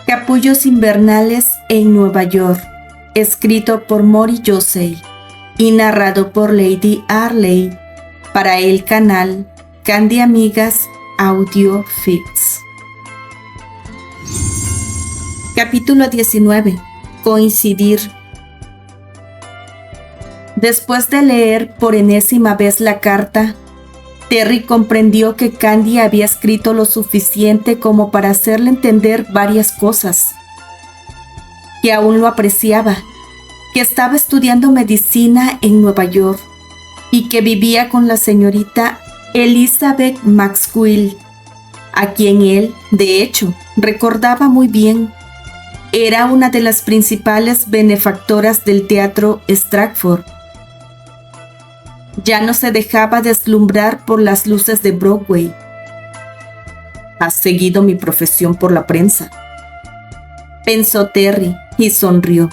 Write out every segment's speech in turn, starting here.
Capullos invernales en Nueva York, escrito por Mori Yosei y narrado por Lady Arley para el canal Candy Amigas Audio Fix. Capítulo 19. Coincidir. Después de leer por enésima vez la carta, Terry comprendió que Candy había escrito lo suficiente como para hacerle entender varias cosas. Que aún lo apreciaba, que estaba estudiando medicina en Nueva York y que vivía con la señorita Elizabeth Maxwell, a quien él, de hecho, recordaba muy bien. Era una de las principales benefactoras del teatro Stratford. Ya no se dejaba deslumbrar por las luces de Broadway. «Has seguido mi profesión por la prensa», pensó Terry y sonrió.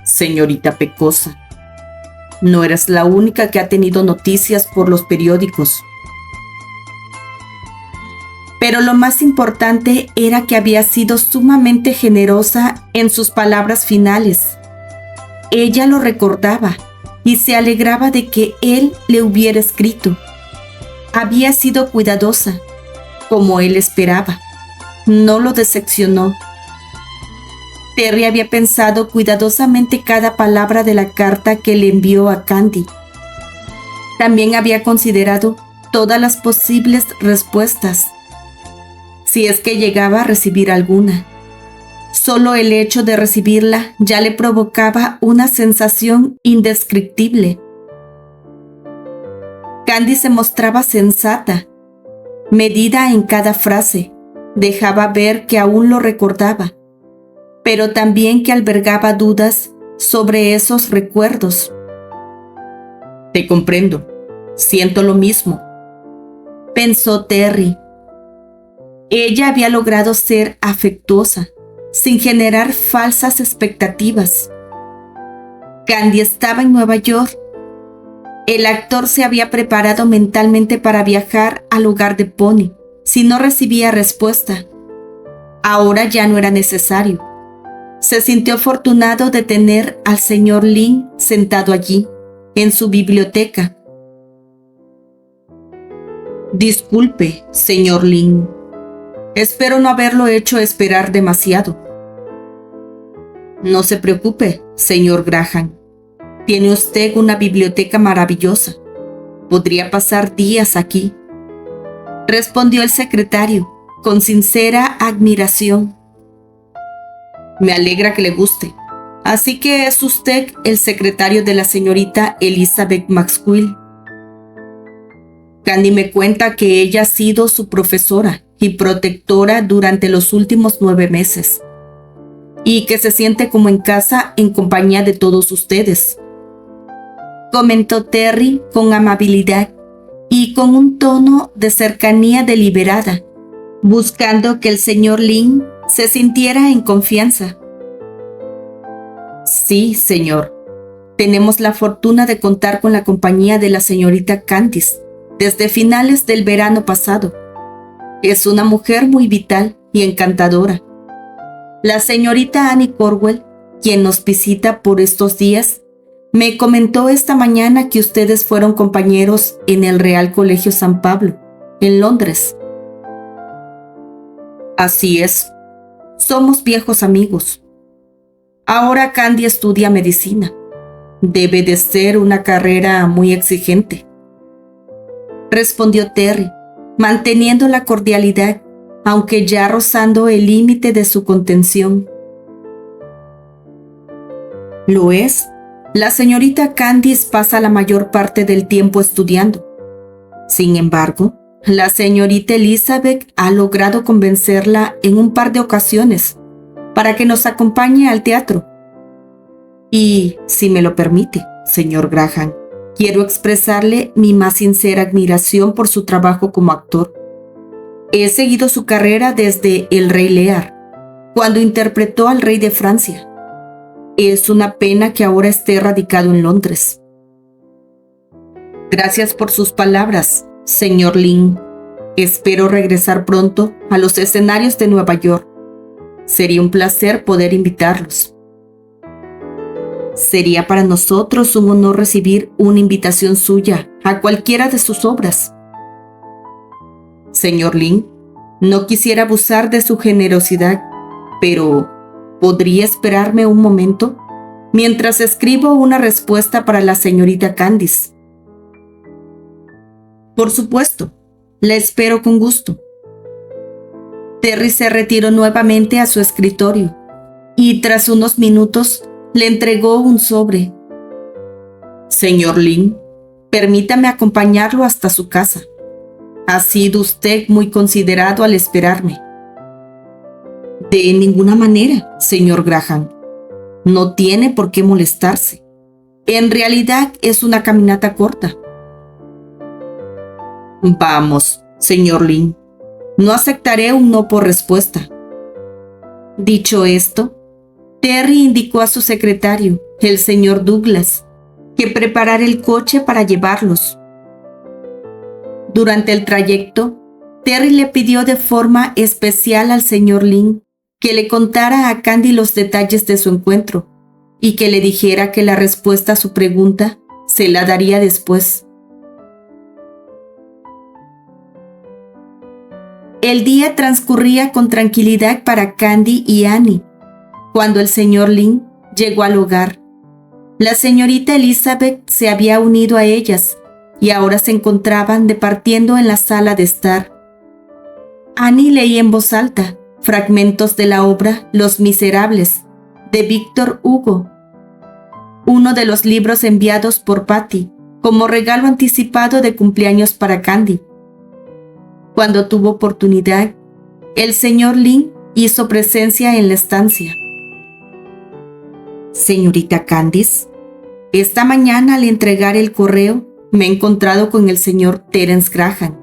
«Señorita pecosa, no eres la única que ha tenido noticias por los periódicos». Pero lo más importante era que había sido sumamente generosa en sus palabras finales. Ella lo recordaba y se alegraba de que él le hubiera escrito. Había sido cuidadosa, como él esperaba. No lo decepcionó. Terry había pensado cuidadosamente cada palabra de la carta que le envió a Candy. También había considerado todas las posibles respuestas, si es que llegaba a recibir alguna. Solo el hecho de recibirla ya le provocaba una sensación indescriptible. Candy se mostraba sensata, medida en cada frase, dejaba ver que aún lo recordaba, pero también que albergaba dudas sobre esos recuerdos. «Te comprendo, siento lo mismo», pensó Terry. Ella había logrado ser afectuosa, sin generar falsas expectativas. Candy estaba en Nueva York. El actor se había preparado mentalmente para viajar al hogar de Pony si no recibía respuesta. Ahora ya no era necesario. Se sintió afortunado de tener al señor Lin sentado allí, en su biblioteca. «Disculpe, señor Lin. Espero no haberlo hecho esperar demasiado». «No se preocupe, señor Graham. Tiene usted una biblioteca maravillosa. Podría pasar días aquí», respondió el secretario, con sincera admiración. «Me alegra que le guste. Así que es usted el secretario de la señorita Elizabeth Maxwell». Candy me cuenta que ella ha sido su profesora y protectora durante los últimos 9 meses. Y que se siente como en casa en compañía de todos ustedes», comentó Terry con amabilidad y con un tono de cercanía deliberada, buscando que el señor Lin se sintiera en confianza. «Sí, señor. Tenemos la fortuna de contar con la compañía de la señorita Candice desde finales del verano pasado. Es una mujer muy vital y encantadora. La señorita Annie Corwell, quien nos visita por estos días, me comentó esta mañana que ustedes fueron compañeros en el Real Colegio San Pablo, en Londres». «Así es. Somos viejos amigos. Ahora Candy estudia medicina. Debe de ser una carrera muy exigente», respondió Terry, manteniendo la cordialidad, aunque ya rozando el límite de su contención. «Lo es. La señorita Candice pasa la mayor parte del tiempo estudiando. Sin embargo, la señorita Elizabeth ha logrado convencerla en un par de ocasiones para que nos acompañe al teatro. Y, si me lo permite, señor Graham, quiero expresarle mi más sincera admiración por su trabajo como actor. He seguido su carrera desde El Rey Lear, cuando interpretó al rey de Francia. Es una pena que ahora esté radicado en Londres». «Gracias por sus palabras, señor Lin. Espero regresar pronto a los escenarios de Nueva York. Sería un placer poder invitarlos. Sería para nosotros un honor recibir una invitación suya a cualquiera de sus obras. Señor Lin, no quisiera abusar de su generosidad, pero ¿podría esperarme un momento mientras escribo una respuesta para la señorita Candice? Por supuesto, la espero con gusto. Terry se retiró nuevamente a su escritorio y tras unos minutos le entregó un sobre. Señor Lin, permítame acompañarlo hasta su casa. Ha sido usted muy considerado al esperarme. De ninguna manera, señor Graham. No tiene por qué molestarse. En realidad es una caminata corta. Vamos, señor Lin. No aceptaré un no por respuesta. Dicho esto, Terry indicó a su secretario, el señor Douglas, que preparara el coche para llevarlos. Durante el trayecto, Terry le pidió de forma especial al señor Lin que le contara a Candy los detalles de su encuentro y que le dijera que la respuesta a su pregunta se la daría después. El día transcurría con tranquilidad para Candy y Annie cuando el señor Lin llegó al hogar. La señorita Elizabeth se había unido a ellas y ahora se encontraban departiendo en la sala de estar. Annie leía en voz alta fragmentos de la obra Los Miserables, de Víctor Hugo, uno de los libros enviados por Patty como regalo anticipado de cumpleaños para Candy. Cuando tuvo oportunidad, el señor Lin hizo presencia en la estancia. Señorita Candice, esta mañana al entregar el correo me he encontrado con el señor Terence Graham,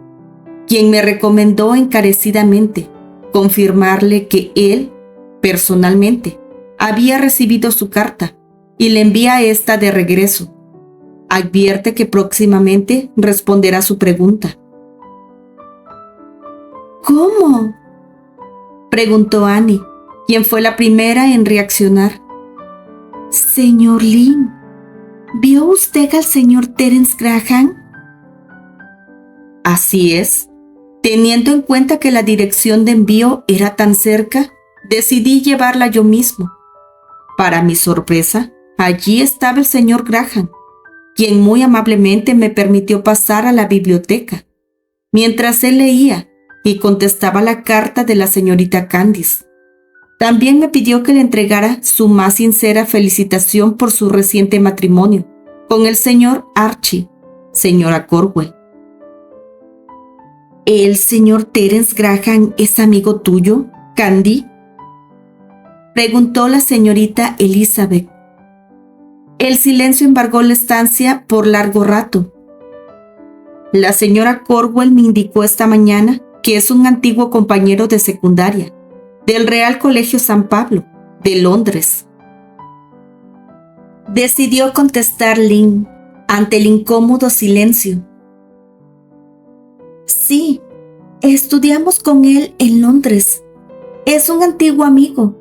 quien me recomendó encarecidamente confirmarle que él, personalmente, había recibido su carta y le envía esta de regreso. Advierte que próximamente responderá su pregunta. ¿Cómo?, preguntó Annie, quien fue la primera en reaccionar. Señor Lin, ¿vio usted al señor Terence Graham? Así es. Teniendo en cuenta que la dirección de envío era tan cerca, decidí llevarla yo mismo. Para mi sorpresa, allí estaba el señor Graham, quien muy amablemente me permitió pasar a la biblioteca, mientras él leía y contestaba la carta de la señorita Candice. También me pidió que le entregara su más sincera felicitación por su reciente matrimonio con el señor Archie, señora Corwell. ¿El señor Terence Graham es amigo tuyo, Candy?, preguntó la señorita Elizabeth. El silencio embargó la estancia por largo rato. La señora Corwell me indicó esta mañana que es un antiguo compañero de secundaria del Real Colegio San Pablo, de Londres. Decidió contestar Lin ante el incómodo silencio. Sí, estudiamos con él en Londres. Es un antiguo amigo,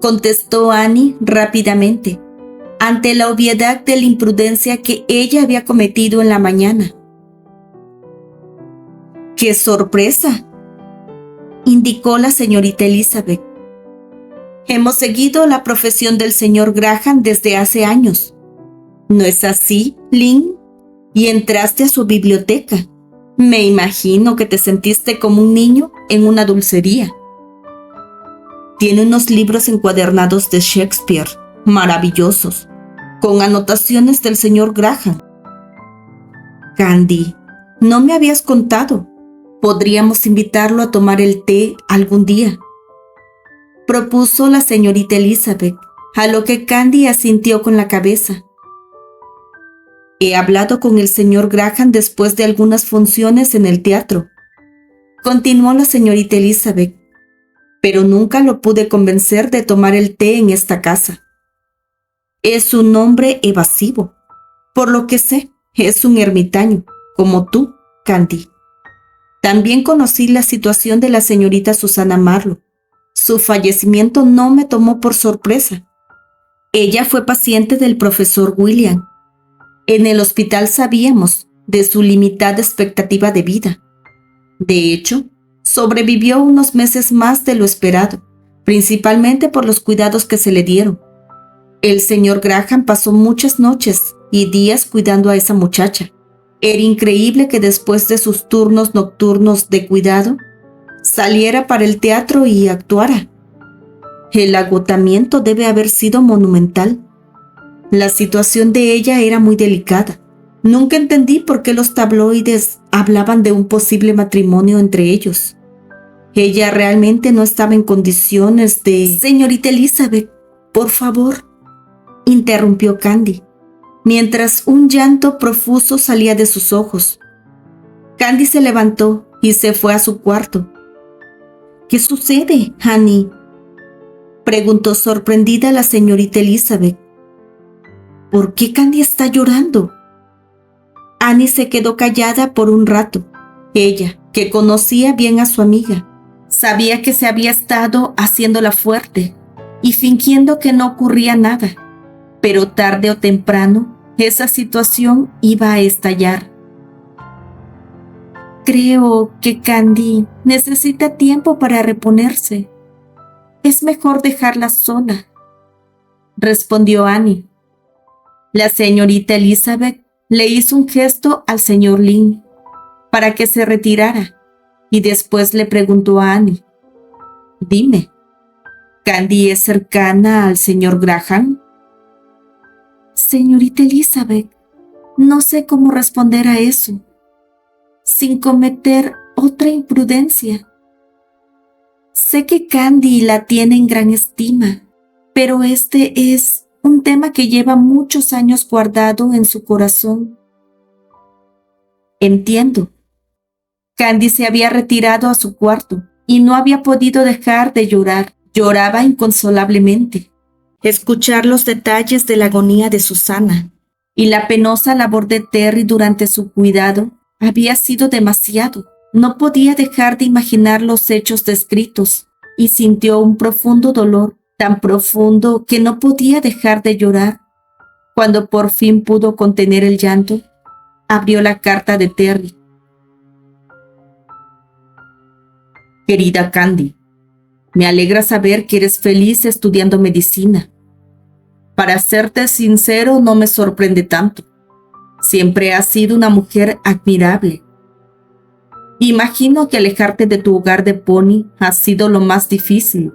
contestó Annie rápidamente, ante la obviedad de la imprudencia que ella había cometido en la mañana. ¡Qué sorpresa!, indicó la señorita Elizabeth. Hemos seguido la profesión del señor Graham desde hace años. ¿No es así, Lin? Y entraste a su biblioteca. Me imagino que te sentiste como un niño en una dulcería. Tiene unos libros encuadernados de Shakespeare, maravillosos, con anotaciones del señor Graham. Candy, no me habías contado. Podríamos invitarlo a tomar el té algún día, propuso la señorita Elizabeth, a lo que Candy asintió con la cabeza. He hablado con el señor Graham después de algunas funciones en el teatro, continuó la señorita Elizabeth, pero nunca lo pude convencer de tomar el té en esta casa. Es un hombre evasivo. Por lo que sé, es un ermitaño, como tú, Candy. También conocí la situación de la señorita Susana Marlowe. Su fallecimiento no me tomó por sorpresa. Ella fue paciente del profesor William. En el hospital sabíamos de su limitada expectativa de vida. De hecho, sobrevivió unos meses más de lo esperado, principalmente por los cuidados que se le dieron. El señor Graham pasó muchas noches y días cuidando a esa muchacha. Era increíble que después de sus turnos nocturnos de cuidado, saliera para el teatro y actuara. El agotamiento debe haber sido monumental. La situación de ella era muy delicada. Nunca entendí por qué los tabloides hablaban de un posible matrimonio entre ellos. Ella realmente no estaba en condiciones de... Señorita Elizabeth, por favor, interrumpió Candy, mientras un llanto profuso salía de sus ojos. Candy se levantó y se fue a su cuarto. ¿Qué sucede, Annie?, preguntó sorprendida la señorita Elizabeth. ¿Por qué Candy está llorando? Annie se quedó callada por un rato. Ella, que conocía bien a su amiga, sabía que se había estado haciéndola fuerte y fingiendo que no ocurría nada, pero tarde o temprano esa situación iba a estallar. Creo que Candy necesita tiempo para reponerse. Es mejor dejarla sola, respondió Annie. La señorita Elizabeth le hizo un gesto al señor Lynn para que se retirara y después le preguntó a Annie: Dime, ¿Candy es cercana al señor Graham? Señorita Elizabeth, no sé cómo responder a eso, sin cometer otra imprudencia. Sé que Candy la tiene en gran estima, pero este es un tema que lleva muchos años guardado en su corazón. Entiendo. Candy se había retirado a su cuarto y no había podido dejar de llorar. Lloraba inconsolablemente. Escuchar los detalles de la agonía de Susana y la penosa labor de Terry durante su cuidado había sido demasiado. No podía dejar de imaginar los hechos descritos y sintió un profundo dolor, tan profundo que no podía dejar de llorar. Cuando por fin pudo contener el llanto, abrió la carta de Terry. Querida Candy, me alegra saber que eres feliz estudiando medicina. Para serte sincero, no me sorprende tanto. Siempre has sido una mujer admirable. Imagino que alejarte de tu hogar de Pony ha sido lo más difícil.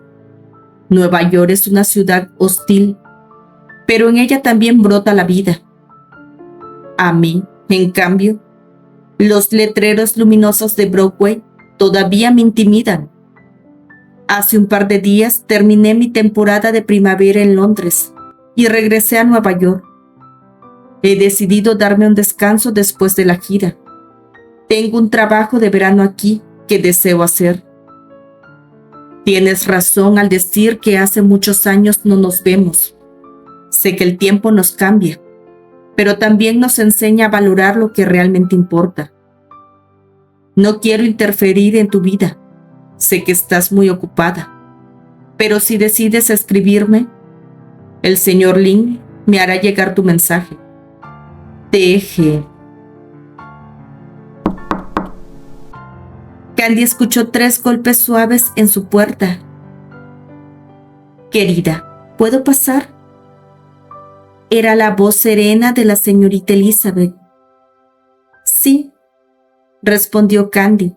Nueva York es una ciudad hostil, pero en ella también brota la vida. A mí, en cambio, los letreros luminosos de Broadway todavía me intimidan. Hace un par de días terminé mi temporada de primavera en Londres y regresé a Nueva York. He decidido darme un descanso después de la gira. Tengo un trabajo de verano aquí que deseo hacer. Tienes razón al decir que hace muchos años no nos vemos. Sé que el tiempo nos cambia, pero también nos enseña a valorar lo que realmente importa. No quiero interferir en tu vida. Sé que estás muy ocupada, pero si decides escribirme, el señor Lynn me hará llegar tu mensaje. T.G. Candy escuchó 3 golpes suaves en su puerta. Querida, ¿puedo pasar? Era la voz serena de la señorita Elizabeth. Sí, respondió Candy.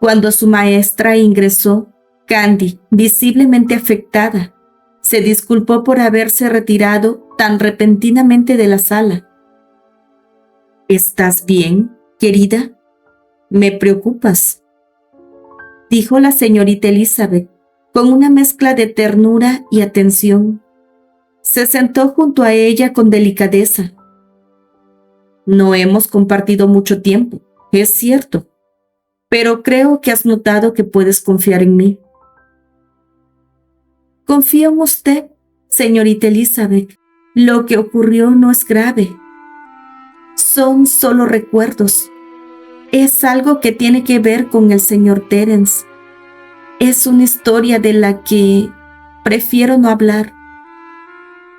Cuando su maestra ingresó, Candy, visiblemente afectada, se disculpó por haberse retirado tan repentinamente de la sala. ¿Estás bien, querida? Me preocupas, dijo la señorita Elizabeth, con una mezcla de ternura y atención. Se sentó junto a ella con delicadeza. No hemos compartido mucho tiempo, es cierto, pero creo que has notado que puedes confiar en mí. Confío en usted, señorita Elizabeth. Lo que ocurrió no es grave. Son solo recuerdos. Es algo que tiene que ver con el señor Terence. es una historia de la que prefiero no hablar.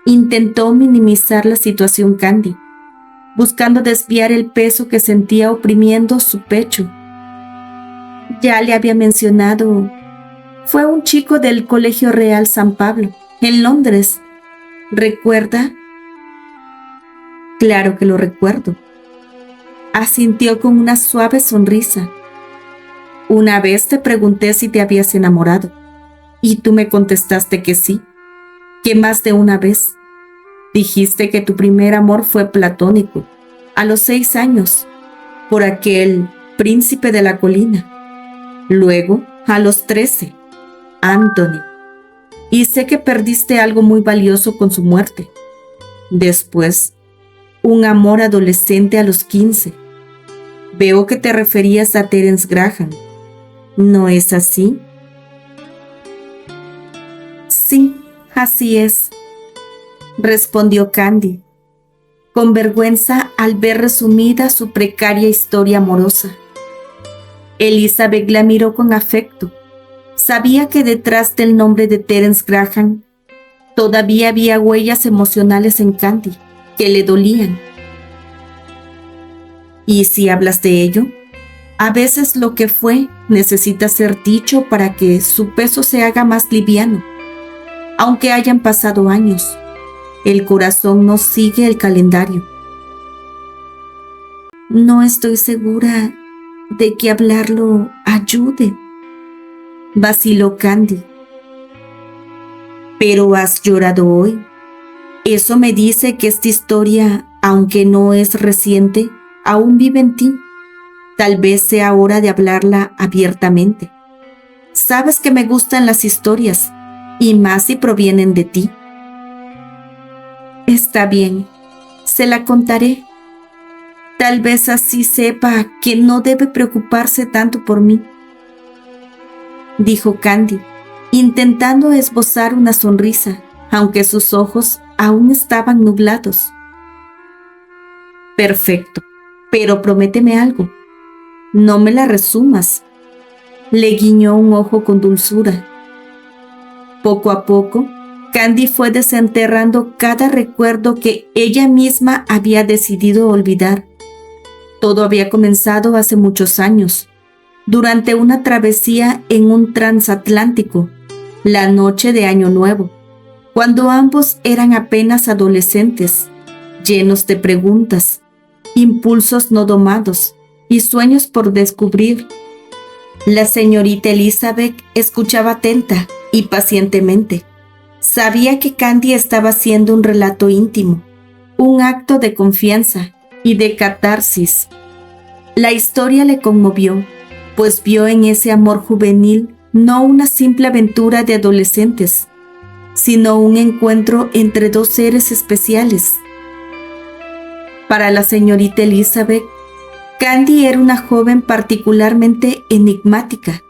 Intentó minimizar la situación Candy, buscando desviar el peso que sentía oprimiendo su pecho. Ya le había mencionado, fue un chico del Colegio Real San Pablo, en Londres. ¿Recuerda? Claro que lo recuerdo. Asintió con una suave sonrisa. Una vez te pregunté si te habías enamorado, y tú me contestaste que sí, que más de una vez. Dijiste que tu primer amor fue platónico, a los 6 años, por aquel príncipe de la colina. Luego, a los 13, Anthony. Y sé que perdiste algo muy valioso con su muerte. Después, un amor adolescente a los 15. Veo que te referías a Terence Graham. ¿No es así? Sí, así es, respondió Candy, con vergüenza al ver resumida su precaria historia amorosa. Elizabeth la miró con afecto. Sabía que detrás del nombre de Terence Graham todavía había huellas emocionales en Candy que le dolían. ¿Y si hablas de ello? A veces lo que fue necesita ser dicho para que su peso se haga más liviano. Aunque hayan pasado años, el corazón no sigue el calendario. No estoy segura de que hablarlo ayude, vaciló Candy. Pero has llorado hoy. Eso me dice que esta historia, aunque no es reciente, aún vive en ti. Tal vez sea hora de hablarla abiertamente. Sabes que me gustan las historias, y más si provienen de ti. Está bien, se la contaré. Tal vez así sepa que no debe preocuparse tanto por mí, dijo Candy, intentando esbozar una sonrisa, aunque sus ojos aún estaban nublados. Perfecto, pero prométeme algo. No me la resumas. Le guiñó un ojo con dulzura. Poco a poco, Candy fue desenterrando cada recuerdo que ella misma había decidido olvidar. Todo había comenzado hace muchos años, durante una travesía en un transatlántico, la noche de Año Nuevo, cuando ambos eran apenas adolescentes, llenos de preguntas, impulsos no domados y sueños por descubrir. La señorita Elizabeth escuchaba atenta y pacientemente. Sabía que Candy estaba haciendo un relato íntimo, un acto de confianza y de catarsis. La historia le conmovió, pues vio en ese amor juvenil no una simple aventura de adolescentes, sino un encuentro entre dos seres especiales. Para la señorita Elizabeth, Candy era una joven particularmente enigmática.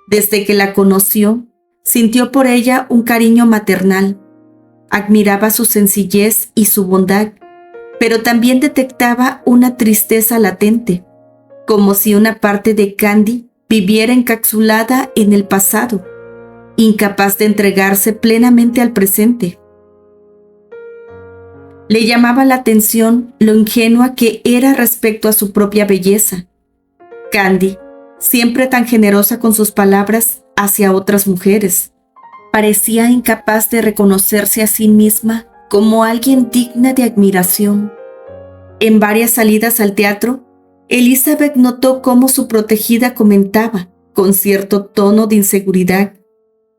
Desde que la conoció, sintió por ella un cariño maternal. Admiraba su sencillez y su bondad, pero también detectaba una tristeza latente, como si una parte de Candy viviera encapsulada en el pasado, incapaz de entregarse plenamente al presente. Le llamaba la atención lo ingenua que era respecto a su propia belleza. Candy, siempre tan generosa con sus palabras hacia otras mujeres, parecía incapaz de reconocerse a sí misma como alguien digna de admiración. En varias salidas al teatro, Elizabeth notó cómo su protegida comentaba, con cierto tono de inseguridad,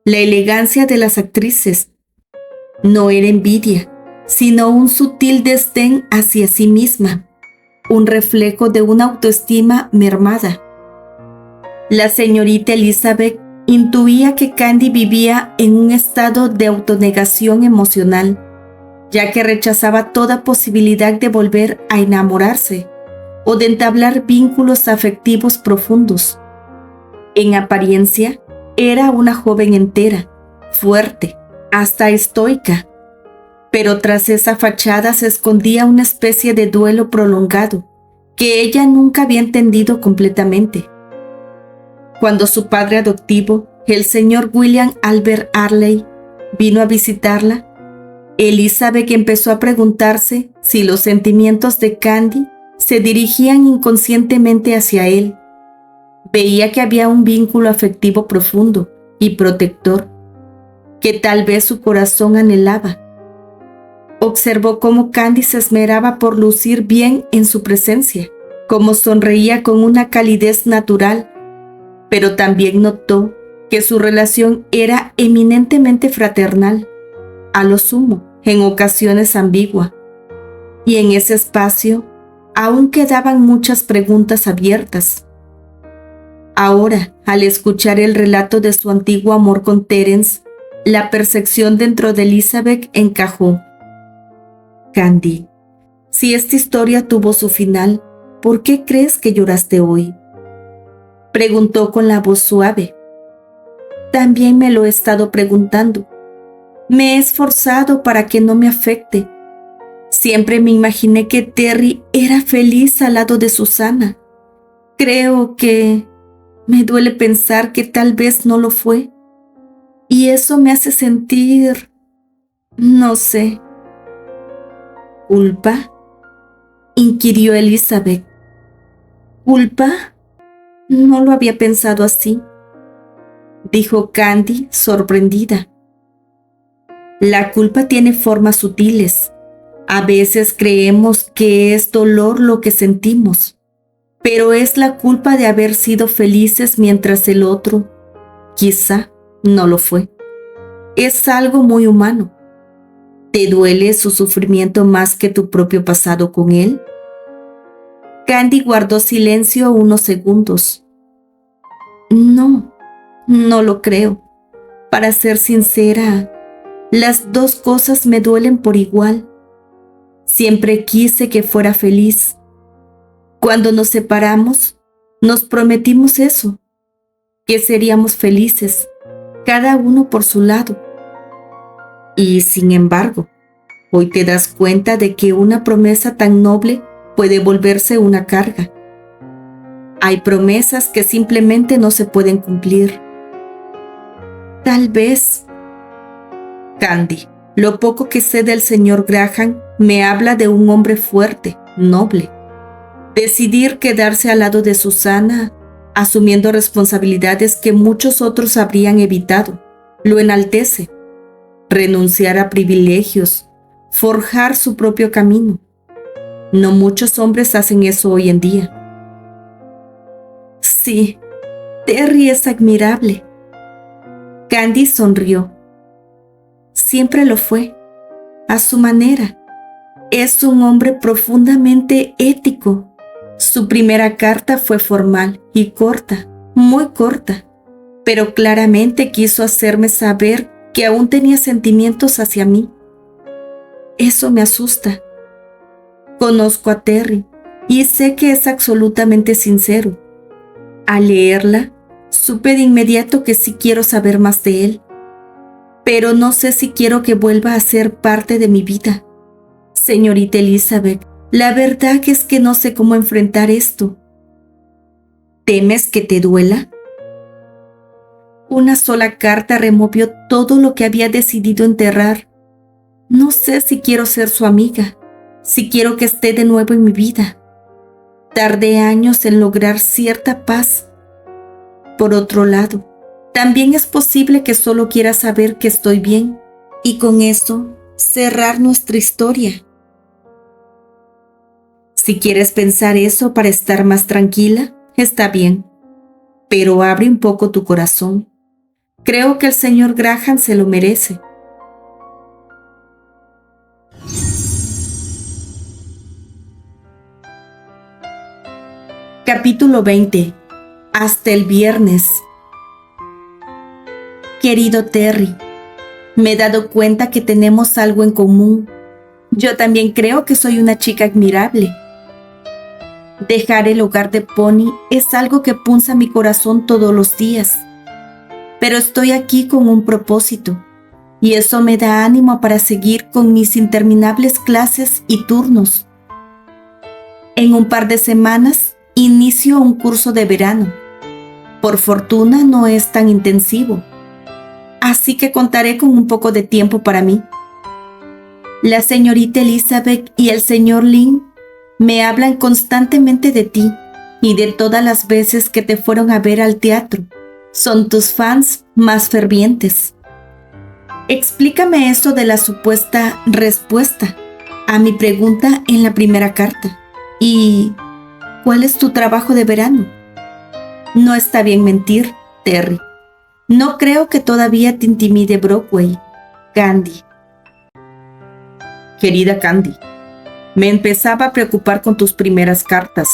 la elegancia de las actrices. No era envidia, sino un sutil desdén hacia sí misma, un reflejo de una autoestima mermada. La señorita Elizabeth intuía que Candy vivía en un estado de autonegación emocional, ya que rechazaba toda posibilidad de volver a enamorarse o de entablar vínculos afectivos profundos. En apariencia, era una joven entera, fuerte, hasta estoica, pero tras esa fachada se escondía una especie de duelo prolongado que ella nunca había entendido completamente. Cuando su padre adoptivo el señor William Albert Arley vino a visitarla, Elizabeth empezó a preguntarse si los sentimientos de Candy se dirigían inconscientemente hacia él. Veía que había un vínculo afectivo profundo y protector que tal vez su corazón anhelaba. Observó cómo Candy se esmeraba por lucir bien en su presencia, cómo sonreía con una calidez natural, pero también notó que su relación era eminentemente fraternal, a lo sumo, en ocasiones ambigua, y en ese espacio aún quedaban muchas preguntas abiertas. Ahora, al escuchar el relato de su antiguo amor con Terence, la percepción dentro de Elizabeth encajó. Candy, si esta historia tuvo su final, ¿por qué crees que lloraste hoy? Preguntó con la voz suave. También me lo he estado preguntando. Me he esforzado para que no me afecte. Siempre me imaginé que Terry era feliz al lado de Susana. Creo que me duele pensar que tal vez no lo fue. Y eso me hace sentir, no sé. ¿Culpa? Inquirió Elizabeth. ¿Culpa? No lo había pensado así, dijo Candy, sorprendida. La culpa tiene formas sutiles. A veces creemos que es dolor lo que sentimos, pero es la culpa de haber sido felices mientras el otro, quizá, no lo fue. Es algo muy humano. ¿Te duele su sufrimiento más que tu propio pasado con él? Candy guardó silencio unos segundos. No lo creo. Para ser sincera, las dos cosas me duelen por igual. Siempre quise que fuera feliz. Cuando nos separamos, nos prometimos eso, que seríamos felices, cada uno por su lado. Y sin embargo, hoy te das cuenta de que una promesa tan noble puede volverse una carga. Hay promesas que simplemente no se pueden cumplir. Tal vez. Candy, lo poco que sé del señor Graham me habla de un hombre fuerte, noble. Decidir quedarse al lado de Susana, asumiendo responsabilidades que muchos otros habrían evitado, lo enaltece. Renunciar a privilegios, forjar su propio camino. No muchos hombres hacen eso hoy en día. Sí, Terry es admirable. Candy sonrió. Siempre lo fue, a su manera. Es un hombre profundamente ético. Su primera carta fue formal y corta, muy corta, pero claramente quiso hacerme saber que aún tenía sentimientos hacia mí. Eso me asusta. Conozco a Terry y sé que es absolutamente sincero. Al leerla, supe de inmediato que sí quiero saber más de él, pero no sé si quiero que vuelva a ser parte de mi vida. Señorita Elizabeth, la verdad es que no sé cómo enfrentar esto. ¿Temes que te duela? Una sola carta removió todo lo que había decidido enterrar. No sé si quiero ser su amiga, si quiero que esté de nuevo en mi vida. Tardé años en lograr cierta paz. Por otro lado, también es posible que solo quiera saber que estoy bien y con eso cerrar nuestra historia. Si quieres pensar eso para estar más tranquila, está bien, pero abre un poco tu corazón. Creo que el señor Graham se lo merece. Capítulo 20. Hasta el viernes. Querido Terry, me he dado cuenta que tenemos algo en común. Yo también creo que soy una chica admirable. Dejar el hogar de Pony es algo que punza mi corazón todos los días. Pero estoy aquí con un propósito, y eso me da ánimo para seguir con mis interminables clases y turnos. En un par de semanas inicio un curso de verano. Por fortuna no es tan intensivo, así que contaré con un poco de tiempo para mí. La señorita Elizabeth y el señor Lynn me hablan constantemente de ti y de todas las veces que te fueron a ver al teatro. Son tus fans más fervientes. Explícame eso de la supuesta respuesta a mi pregunta en la primera carta. ¿Y cuál es tu trabajo de verano? No está bien mentir, Terry. No creo que todavía te intimide Broadway, Candy. Querida Candy, me empezaba a preocupar con tus primeras cartas,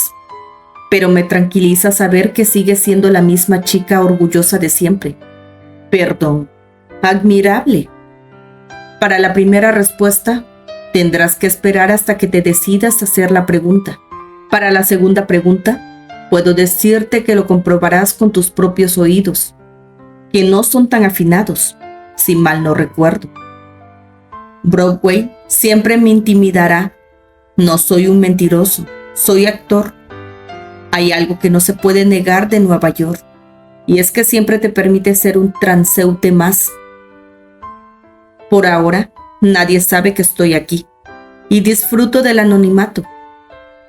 pero me tranquiliza saber que sigues siendo la misma chica orgullosa de siempre. Perdón, admirable. Para la primera respuesta, tendrás que esperar hasta que te decidas a hacer la pregunta. Para la segunda pregunta, puedo decirte que lo comprobarás con tus propios oídos, que no son tan afinados, si mal no recuerdo. Broadway siempre me intimidará. No soy un mentiroso, soy actor. Hay algo que no se puede negar de Nueva York, y es que siempre te permite ser un transeúnte más. Por ahora, nadie sabe que estoy aquí, y disfruto del anonimato.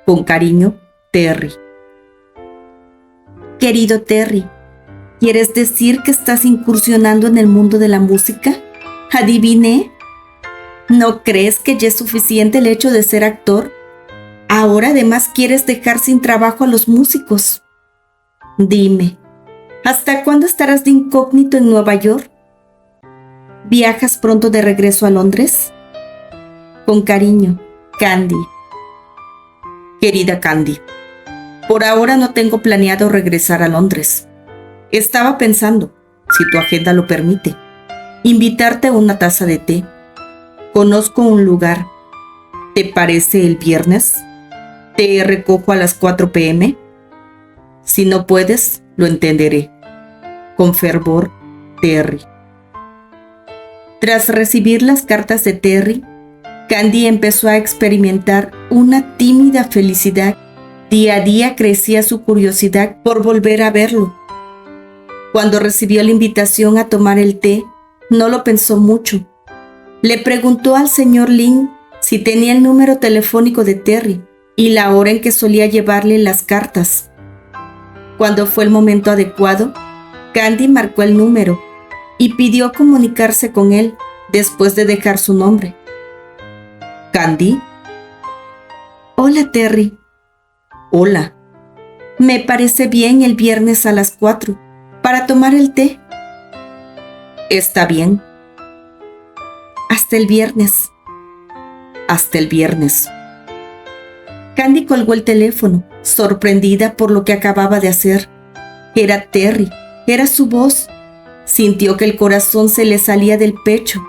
Con cariño, Terry. Querido Terry, ¿quieres decir que estás incursionando en el mundo de la música? ¿Adiviné? ¿No crees que ya es suficiente el hecho de ser actor? Ahora además quieres dejar sin trabajo a los músicos. Dime, ¿hasta cuándo estarás de incógnito en Nueva York? ¿Viajas pronto de regreso a Londres? Con cariño, Candy. Querida Candy, por ahora no tengo planeado regresar a Londres. Estaba pensando, si tu agenda lo permite, invitarte a una taza de té. Conozco un lugar. ¿Te parece el viernes? ¿Te recojo a las 4 p.m.? Si no puedes, lo entenderé. Con fervor, Terry. Tras recibir las cartas de Terry, Candy empezó a experimentar una tímida felicidad. Día a día crecía su curiosidad por volver a verlo. Cuando recibió la invitación a tomar el té, no lo pensó mucho. Le preguntó al señor Lynn si tenía el número telefónico de Terry y la hora en que solía llevarle las cartas. Cuando fue el momento adecuado, Candy marcó el número y pidió comunicarse con él después de dejar su nombre. ¿Candy? Hola, Terry. Hola. Me parece bien el viernes a las 4 para tomar el té. Está bien. Hasta el viernes. Hasta el viernes. Candy colgó el teléfono, sorprendida por lo que acababa de hacer. Era Terry, era su voz. Sintió que el corazón se le salía del pecho.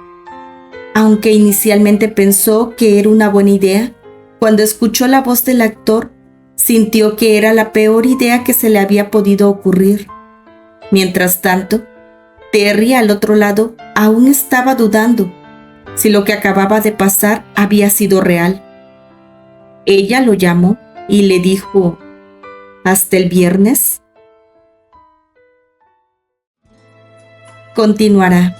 Aunque inicialmente pensó que era una buena idea, cuando escuchó la voz del actor, sintió que era la peor idea que se le había podido ocurrir. Mientras tanto, Terry al otro lado aún estaba dudando si lo que acababa de pasar había sido real. Ella lo llamó y le dijo, ¿hasta el viernes? Continuará.